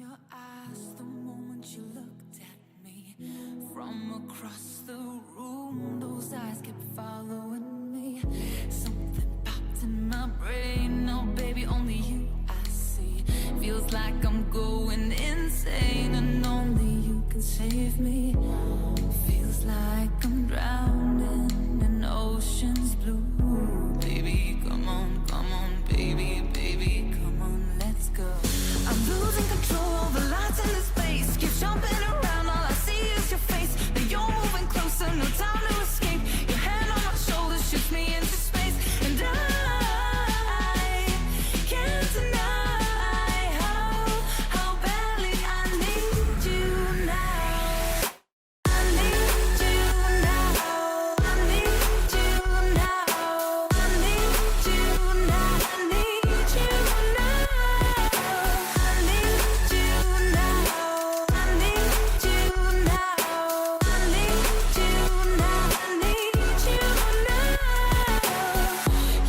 your eyes the moment you looked at me. From across the room, those eyes kept following me. Something popped in my brain. Now, baby, only you I see. Feels like I'm going insane, and only you can save me. Feels like I'm drowning in ocean's blue. Baby, come on, baby, baby, come on, let's go. I'm losing control over lights in the space. Keep jumping around, all I see is your face. Then you're moving closer, no time to escape. Your hand on my shoulder shoots me into space, and I can't deny how badly I need you now. I need you now. I need you now. I need you now. I need you now. I need you now. I need you now. I need you now. I need you now.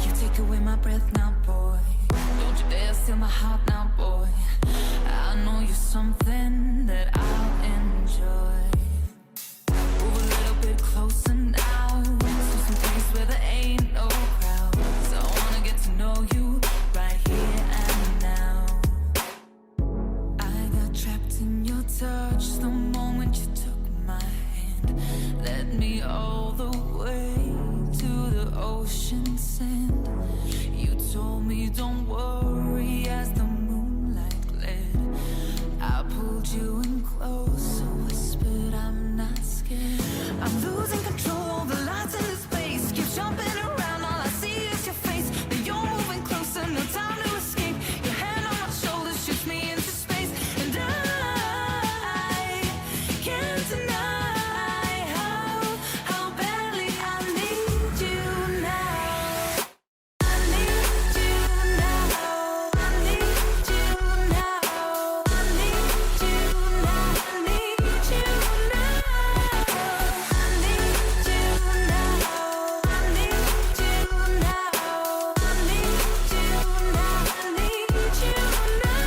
You take away my breath now, boy. Don't you dare steal my heart now, boy. I know you're something that I'll enjoy. Move a little bit closer now, to some place where there ain't no crowds. I wanna get to know you right here and now. I got trapped in your touch the moment you took my hand. Led me all the way to the ocean sand. You told me don't worry as the moonlight gled. I pulled you in close, whispered I'm not scared. I'm losing control, the lights in the space. Keep jumping around, all I see is your face. Then you're moving closer, no time to escape. Your hand on my shoulder shoots me into space, and I can't deny how badly I need you now. I need you now. I need you now. I need you now. I need you now. I need you now. I need you now. I need you now. I need you now.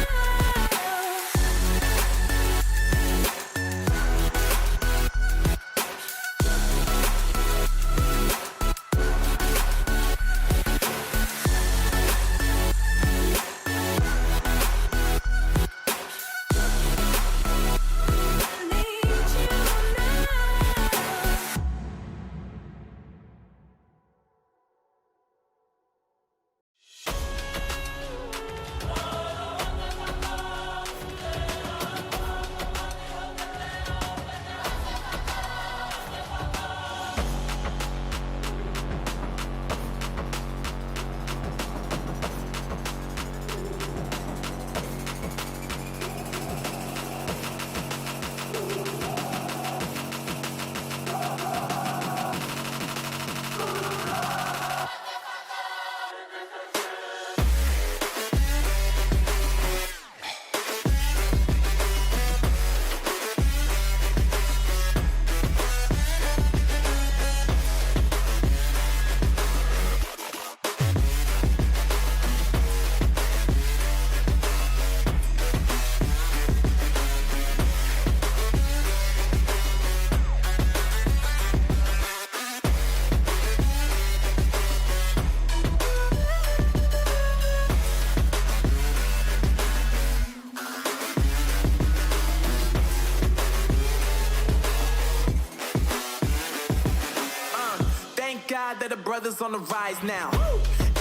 Thank God that the brothers on the rise now.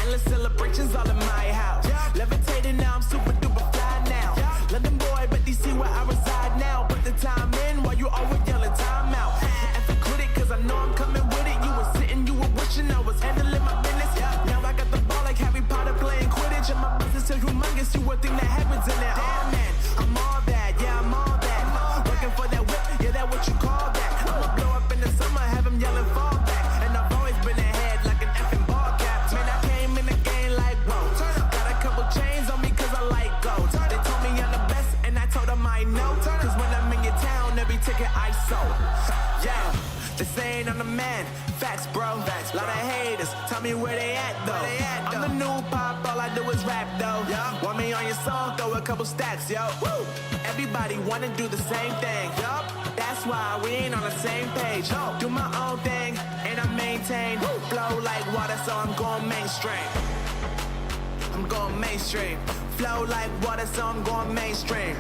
Endless celebrations all in my house. Levitating now, I'm super duper fly now. London boy, but DC where I reside now. Put the time in while you always yelling time out. And for quit it, cause I know I'm coming with it. You were sitting, you were wishing I was handling my business. Now I got the ball like Harry Potter playing Quidditch. And my business is humongous, you would think that happens in there. Damn man, I'm all that, yeah, I'm all that. Working for that whip, yeah, that what you call that. I'ma blow up in the summer, have them yelling fall back. And I've always been ahead like an effing ball cap. Man, I came in the game like, whoa. Got a couple chains on me cause I like gold. They told me I'm the best and I told them I know. Cause when I'm in your town, every ticket I sold. Yeah. They saying I'm the man, facts bro. Lot of haters, tell me where they at though. I'm the new pop, all I do is rap though. Want me on your song, throw a couple stacks, yo. Woo! Everybody wanna do the same thing, yup. That's why we ain't on the same page. Do my own thing, and I maintain. Flow like water, so I'm going mainstream. I'm going mainstream. Flow like water, so I'm going mainstream.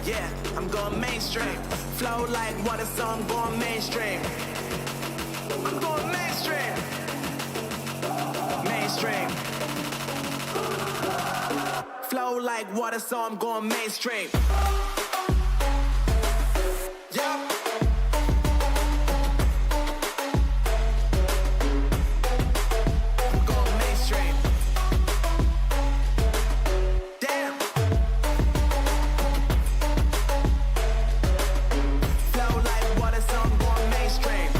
Yeah, I'm going mainstream. Flow like water, so I'm going mainstream. I'm going mainstream. Mainstream. Flow like water, so I'm going mainstream. Yeah. I'm going mainstream. Damn. Flow like water, so I'm going mainstream.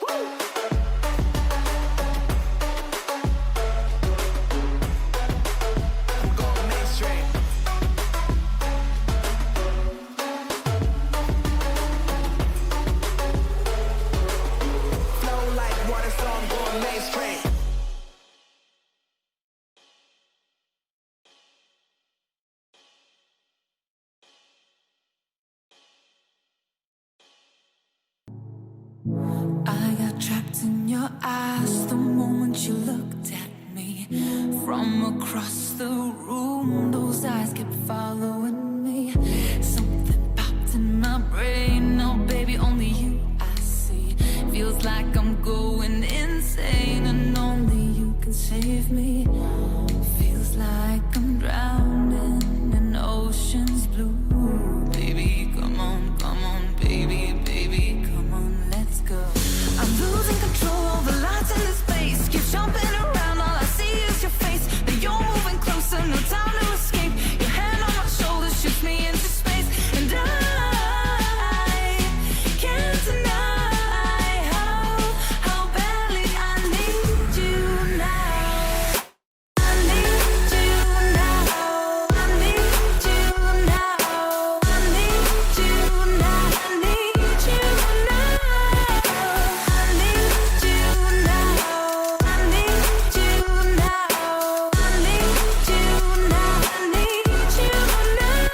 Woo. I'm going mainstream. Flow like water, so I'm going mainstream. I got trapped in your eyes the moment you looked at me. From across the room, those eyes kept following me. Something popped in my brain. Now, baby, only you I see. Feels like I'm going insane, and only you can save me. Feels like I'm drowning in ocean's blue. Baby, come on, baby, baby, come on, let's go. I'm losing control over lights in this space. Keep jumping around, all I see is your face. But you're moving closer, no time to escape. Your hand on my shoulder shoots me into space, and I can't deny how badly I need you now. I need you now. I need you now. I need you now. I need you now. I need you now. I need you now. I need you now. I need you now.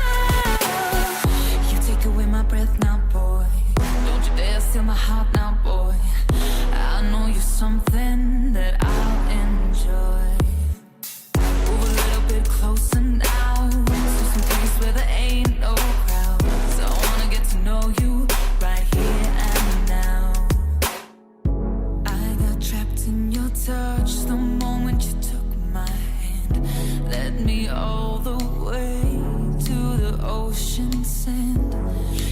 You take away my breath now, boy. Don't you dare steal my heart now, boy. I know you're something that I'll enjoy. Move a little bit closer now, to some place where there ain't no crowds. I wanna get to know you right here and now. I got trapped in your touch the moment you took my hand. Led me all the way to the ocean sand.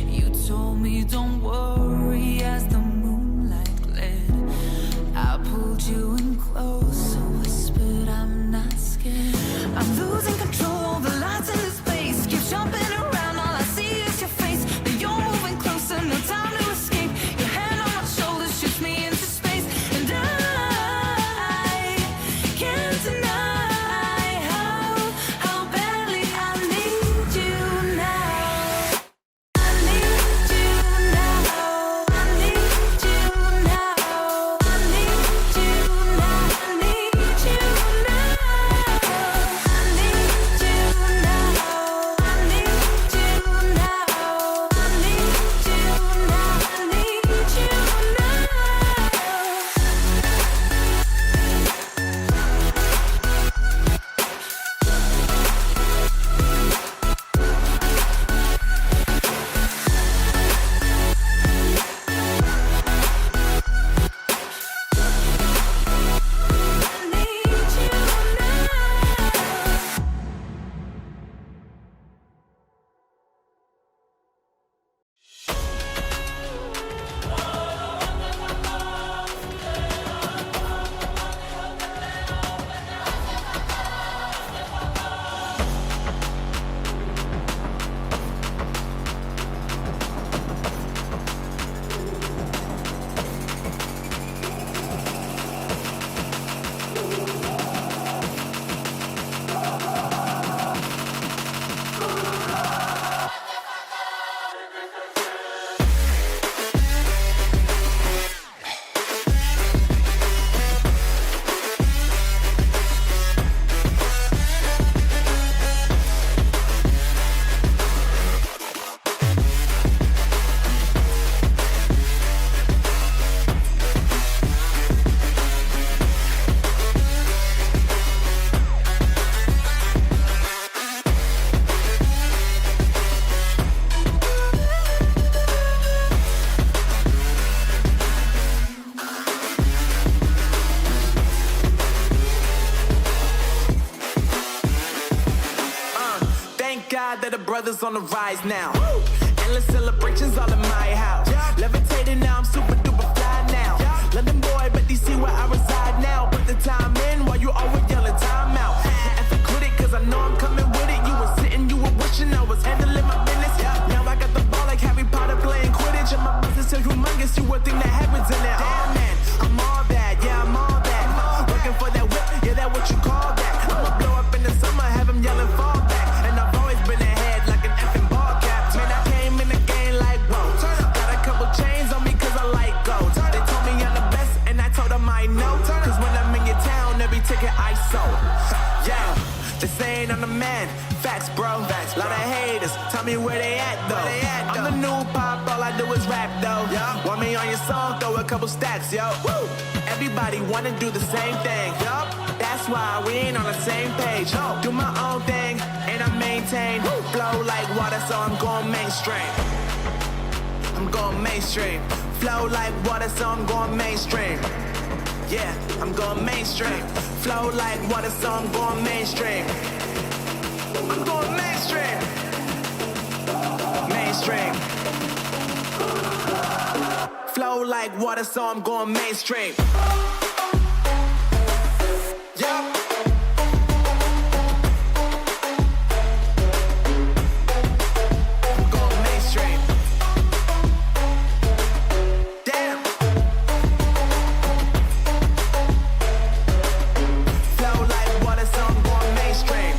You told me don't worry as the moonlight gled. I pulled you in close, whispered I'm not scared. I'm losing control, the lights in this space. Keep jumping around, all I see is your face. But you're moving closer, no time to escape. Your hand on my shoulder shoots me into space, and I can't deny how glad that the brothers on the rise now. Endless celebrations all in my house. Levitating now, I'm super duper fly now. London boy, but DC where I reside now. Put the time in while you always yelling time out. And for quit it, cause I know I'm coming with it. You were sitting, you were wishing I was handling my business. Now I got the ball like Harry Potter playing Quidditch. And my business is humongous, you would think that happens in there. Damn man, I'm all that, yeah, I'm all that. Working for that whip, yeah, that what you call that. I'ma blow up in the summer, have them yelling fall back. And I've always been ahead like an effing ball cap. Man, I came in the game like, whoa. Got a couple chains on me cause I like gold. They told me I'm the best and I told them I know. Cause when I'm in your town, every ticket I sold. Yeah, they saying I'm the man. Facts, bro. Lot of haters, tell me where they at though. I'm the new pop, all I do is rap though. Want me on your song, throw a couple stacks, yo. Woo! Everybody wanna do the same thing. Yup, that's why we ain't on the same page. Do my own thing, and I maintain. Flow like water, so I'm going mainstream. I'm going mainstream. Flow like water, so I'm going mainstream. Yeah, I'm going mainstream. Flow like water, so I'm going mainstream. I'm going mainstream. Mainstream. Flow like water, so I'm going mainstream. Yup. I'm going mainstream. Damn. Flow like water, so I'm going mainstream.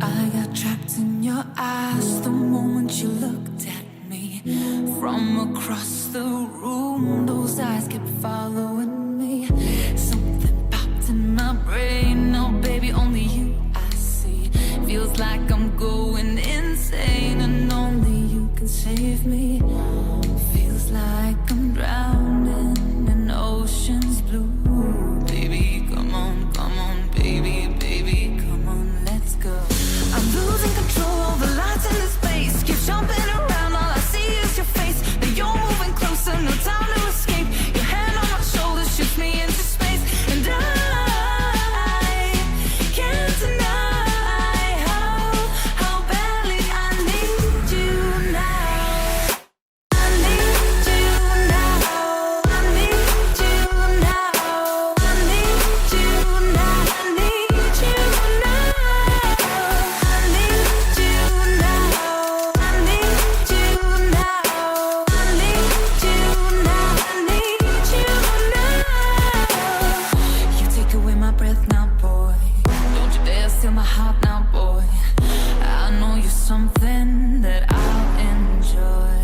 I got trapped in your eyes the moment you looked at me. From across the room, those eyes kept following me. Something popped in my brain, now baby, only you I see. Feels like I'm going insane and only you can save me. Feels like I'm drowning in ocean's blue. Baby, come on, baby, baby, come on, let's go. I'm losing control over lights in the space. Keep jumping around, all I see is your face. Now you're moving closer, no time to escape. Your hand on my shoulder shoots me into space. And I can't deny how badly I need you now. I need you now. I need you now. I need you now. I need you now. I need you now. I need you now. I need you now. I need you now. You take away my breath now, boy. Don't you dare steal my heart now, boy. I know you're something that I'll enjoy.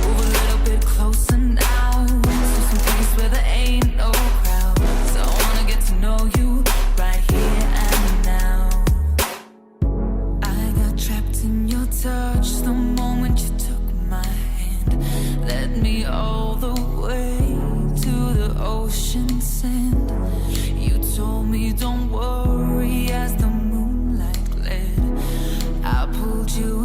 Move a little bit closer now, to some place where there ain't no crowds. I wanna get to know you right here and now. I got trapped in your touch the moment you took my hand. Led me all the way to the ocean sand. You told me don't worry as the moonlight led. I pulled you